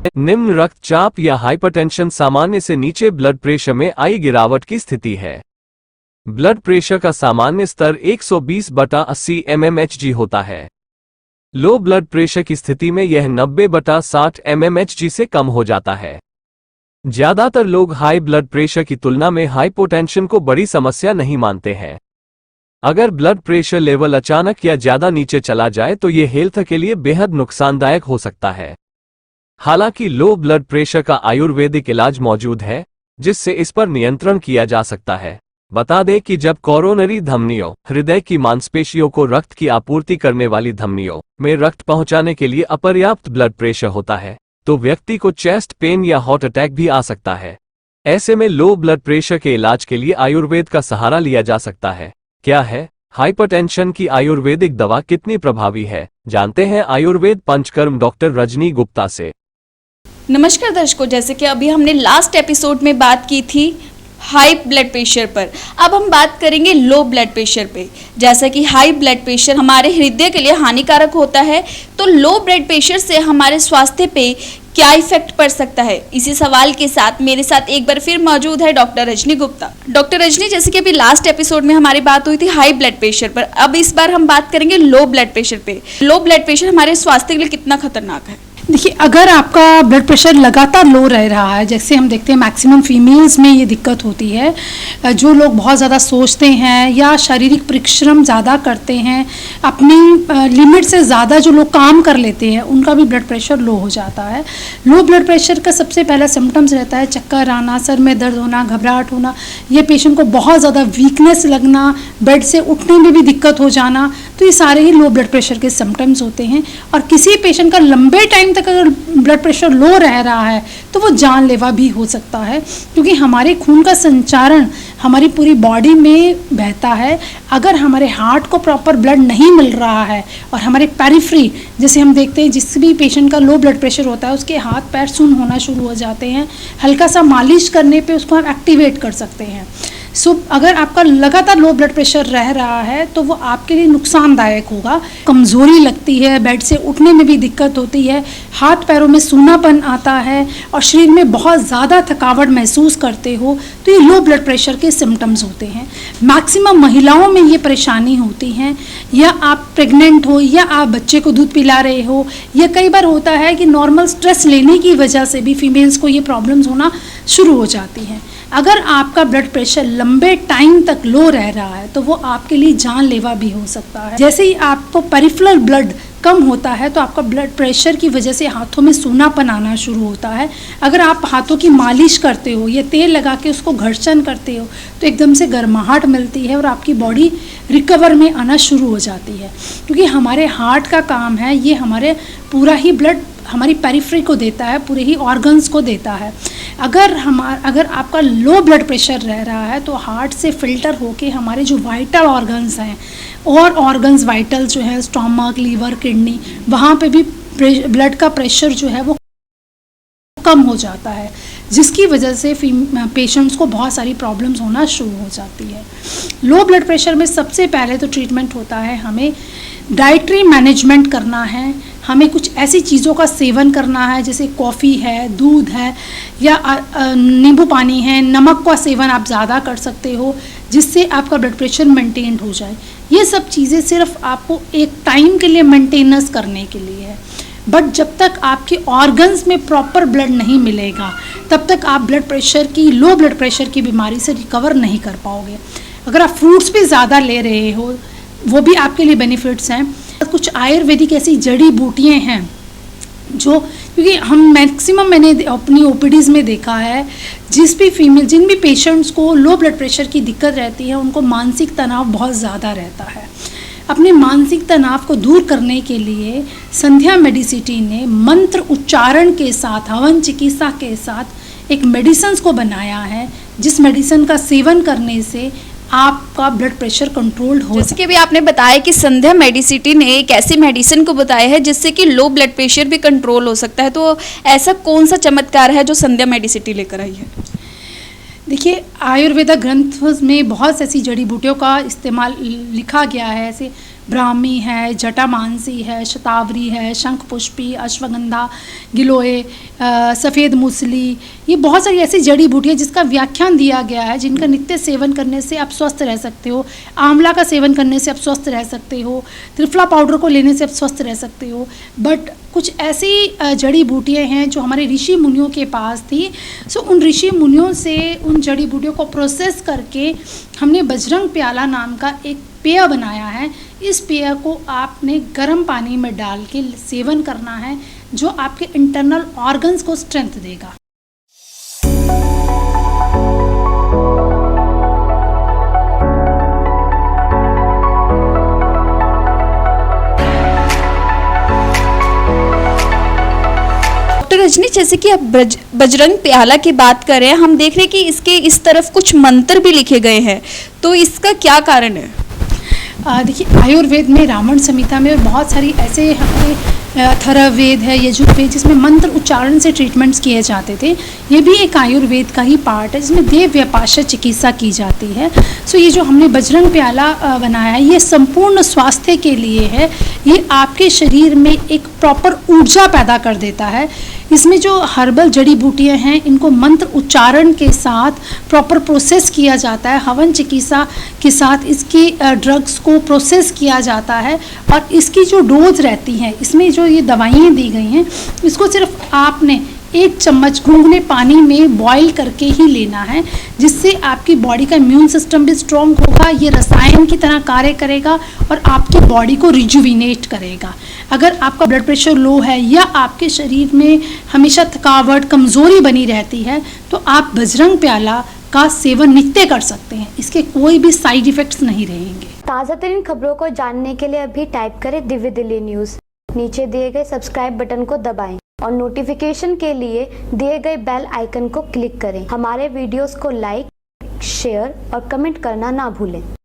निम्न रक्तचाप या हाइपरटेंशन सामान्य से नीचे ब्लड प्रेशर में आई गिरावट की स्थिति है। ब्लड प्रेशर का सामान्य स्तर 120/80 mmHg होता है। लो ब्लड प्रेशर की स्थिति में यह 90/60 mmHg से कम हो जाता है। ज्यादातर लोग हाई ब्लड प्रेशर की तुलना में हाइपोटेंशन को बड़ी समस्या नहीं मानते हैं। अगर ब्लड प्रेशर लेवल अचानक या ज्यादा नीचे चला जाए तो यह हेल्थ के लिए बेहद नुकसानदायक हो सकता है। हालांकि लो ब्लड प्रेशर का आयुर्वेदिक इलाज मौजूद है जिससे इस पर नियंत्रण किया जा सकता है। बता दें कि जब कोरोनरी धमनियों, हृदय की मांसपेशियों को रक्त की आपूर्ति करने वाली धमनियों में रक्त पहुंचाने के लिए अपर्याप्त ब्लड प्रेशर होता है तो व्यक्ति को चेस्ट पेन या हार्ट अटैक भी आ सकता है। ऐसे में लो ब्लड प्रेशर के इलाज के लिए आयुर्वेद का सहारा लिया जा सकता है। क्या है हाइपरटेंशन की आयुर्वेदिक दवा कितनी प्रभावी है, जानते हैं आयुर्वेद पंचकर्म डॉक्टर रजनी गुप्ता से। नमस्कार दर्शकों, जैसे कि अभी हमने लास्ट एपिसोड में बात की थी हाई ब्लड प्रेशर पर, अब हम बात करेंगे लो ब्लड प्रेशर पे। जैसा कि हाई ब्लड प्रेशर हमारे हृदय के लिए हानिकारक होता है, तो लो ब्लड प्रेशर से हमारे स्वास्थ्य पे क्या इफेक्ट पड़ सकता है, इसी सवाल के साथ मेरे साथ एक बार फिर मौजूद है डॉक्टर रजनी गुप्ता। डॉक्टर रजनी, जैसे कि अभी लास्ट एपिसोड में हमारी बात हुई थी हाई ब्लड प्रेशर पर, अब इस बार हम बात करेंगे लो ब्लड प्रेशर पे। लो ब्लड प्रेशर हमारे स्वास्थ्य के लिए कितना खतरनाक है? देखिए, अगर आपका ब्लड प्रेशर लगातार लो रह रहा है, जैसे हम देखते हैं मैक्सिमम फीमेल्स में ये दिक्कत होती है, जो लोग बहुत ज़्यादा सोचते हैं या शारीरिक परिश्रम ज़्यादा करते हैं, अपनी लिमिट से ज़्यादा जो लोग काम कर लेते हैं, उनका भी ब्लड प्रेशर लो हो जाता है। लो ब्लड प्रेशर का सबसे पहला सिम्टम्स रहता है चक्कर आना, सर में दर्द होना, घबराहट होना, ये पेशेंट को बहुत ज़्यादा वीकनेस लगना, बेड से उठने में भी दिक्कत हो जाना, तो ये सारे ही लो ब्लड प्रेशर के सिम्टम्स होते हैं। और किसी पेशेंट का लंबे टाइम तक अगर ब्लड प्रेशर लो रह रहा है तो वो जानलेवा भी हो सकता है, क्योंकि हमारे खून का संचारण हमारी पूरी बॉडी में बहता है। अगर हमारे हार्ट को प्रॉपर ब्लड नहीं मिल रहा है और हमारे पेरिफ्री, जैसे हम देखते हैं जिस भी पेशेंट का लो ब्लड प्रेशर होता है उसके हाथ पैर सुन्न होना शुरू हो जाते हैं, हल्का सा मालिश करने पे उसको हम एक्टिवेट कर सकते हैं। अगर आपका लगातार लो ब्लड प्रेशर रह रहा है तो वो आपके लिए नुकसानदायक होगा। कमज़ोरी लगती है, बेड से उठने में भी दिक्कत होती है, हाथ पैरों में सूनापन आता है और शरीर में बहुत ज़्यादा थकावट महसूस करते हो, तो ये लो ब्लड प्रेशर के सिम्टम्स होते हैं। मैक्सिमम महिलाओं में ये परेशानी होती हैं, या आप प्रेग्नेंट हो या आप बच्चे को दूध पिला रहे हो, या कई बार होता है कि नॉर्मल स्ट्रेस लेने की वजह से भी फीमेल्स को ये प्रॉब्लम्स होना शुरू हो जाती हैं। अगर आपका ब्लड प्रेशर लंबे टाइम तक लो रह रहा है तो वो आपके लिए जानलेवा भी हो सकता है। जैसे ही आपको पेरिफेरल ब्लड कम होता है तो आपका ब्लड प्रेशर की वजह से हाथों में सूनापन आना शुरू होता है। अगर आप हाथों की मालिश करते हो या तेल लगा के उसको घर्षण करते हो तो एकदम से गर्माहट मिलती है और आपकी बॉडी रिकवर में आना शुरू हो जाती है, क्योंकि हमारे हार्ट का काम है, ये हमारे पूरा ही ब्लड हमारी पेरिफेरी को देता है, पूरे ही ऑर्गन्स को देता है। अगर आपका लो ब्लड प्रेशर रह रहा है तो हार्ट से फिल्टर होके हमारे जो वाइटल ऑर्गन्स हैं और ऑर्गन्स वाइटल जो है स्टोमक, लीवर, किडनी, वहाँ पे भी ब्लड का प्रेशर जो है वो कम हो जाता है, जिसकी वजह से पेशेंट्स को बहुत सारी प्रॉब्लम्स होना शुरू हो जाती है। लो ब्लड प्रेशर में सबसे पहले तो ट्रीटमेंट होता है, हमें डाइटरी मैनेजमेंट करना है, हमें कुछ ऐसी चीज़ों का सेवन करना है जैसे कॉफ़ी है, दूध है या नींबू पानी है, नमक का सेवन आप ज़्यादा कर सकते हो जिससे आपका ब्लड प्रेशर मेंटेन हो जाए। ये सब चीज़ें सिर्फ आपको एक टाइम के लिए मेंटेनेंस करने के लिए है, बट जब तक आपके ऑर्गन्स में प्रॉपर ब्लड नहीं मिलेगा तब तक आप लो ब्लड प्रेशर की बीमारी से रिकवर नहीं कर पाओगे। अगर आप फ्रूट्स भी ज़्यादा ले रहे हो वो भी आपके लिए बेनिफिट्स हैं। कुछ आयुर्वेदिक ऐसी जड़ी बूटियाँ हैं जो, क्योंकि मैंने अपनी ओपीडीज़ में देखा है, जिन भी पेशेंट्स को लो ब्लड प्रेशर की दिक्कत रहती है उनको मानसिक तनाव बहुत ज़्यादा रहता है। अपने मानसिक तनाव को दूर करने के लिए संध्या मेडिसिटी ने मंत्र उच्चारण के साथ, हवन चिकित्सा के साथ एक मेडिसिन को बनाया है, जिस मेडिसिन का सेवन करने से आपका ब्लड प्रेशर कंट्रोल हो। जैसे कि अभी आपने बताया कि संध्या मेडिसिटी ने एक ऐसी मेडिसिन को बताया है जिससे कि लो ब्लड प्रेशर भी कंट्रोल हो सकता है, तो ऐसा कौन सा चमत्कार है जो संध्या मेडिसिटी लेकर आई है? देखिए, आयुर्वेदा ग्रंथ में बहुत ऐसी जड़ी बूटियों का इस्तेमाल लिखा गया है, ऐसे ब्राह्मी है, जटामांसी है, शतावरी है, शंखपुष्पी, अश्वगंधा, गिलोय, सफ़ेद मूसली, ये बहुत सारी ऐसी जड़ी बूटियाँ जिसका व्याख्यान दिया गया है, जिनका नित्य सेवन करने से आप स्वस्थ रह सकते हो। आंवला का सेवन करने से आप स्वस्थ रह सकते हो, त्रिफला पाउडर को लेने से आप स्वस्थ रह सकते हो। बट कुछ ऐसी जड़ी बूटियाँ हैं जो हमारे ऋषि मुनियों के पास थी। सो उन ऋषि मुनियों से उन जड़ी बूटियों को प्रोसेस करके हमने बजरंग प्याला नाम का एक पेय बनाया है। इस पेय को आपने गर्म पानी में डाल के सेवन करना है, जो आपके इंटरनल ऑर्गन्स को स्ट्रेंथ देगा। डॉक्टर रजनी, जैसे कि आप बजरंग प्याला की बात कर रहे हैं, हम देख रहे हैं कि इसके इस तरफ कुछ मंत्र भी लिखे गए हैं, तो इसका क्या कारण है? देखिए, आयुर्वेद में रावण संहिता में बहुत सारी ऐसे हमारे अथर्ववेद है, यजुर्वेद, जिसमें मंत्र उच्चारण से ट्रीटमेंट्स किए जाते थे। ये भी एक आयुर्वेद का ही पार्ट है, जिसमें देव व्यापाश्य चिकित्सा की जाती है। सो ये जो हमने बजरंग प्याला बनाया है, ये संपूर्ण स्वास्थ्य के लिए है। ये आपके शरीर में एक प्रॉपर ऊर्जा पैदा कर देता है। इसमें जो हर्बल जड़ी बूटियां हैं, इनको मंत्र उच्चारण के साथ प्रॉपर प्रोसेस किया जाता है। हवन चिकित्सा के साथ इसकी ड्रग्स को प्रोसेस किया जाता है, और इसकी जो डोज रहती है, इसमें जो ये दवाइयाँ दी गई हैं, इसको सिर्फ आपने 1 चम्मच गुनगुने पानी में बॉईल करके ही लेना है, जिससे आपकी बॉडी का इम्यून सिस्टम भी स्ट्रॉन्ग होगा। ये रसायन की तरह कार्य करेगा और आपकी बॉडी को रिजुविनेट करेगा। अगर आपका ब्लड प्रेशर लो है या आपके शरीर में हमेशा थकावट, कमज़ोरी बनी रहती है, तो आप बजरंग प्याला का सेवन नित्य कर सकते हैं। इसके कोई भी साइड इफ़ेक्ट्स नहीं रहेंगे। ताज़ा तरीन खबरों को जानने के लिए अभी टाइप करें दिव्य दिल्ली न्यूज़। नीचे दिए गए सब्सक्राइब बटन को दबाएं और नोटिफिकेशन के लिए दिए गए बेल आइकन को क्लिक करें। हमारे वीडियोस को लाइक, शेयर और कमेंट करना ना भूलें।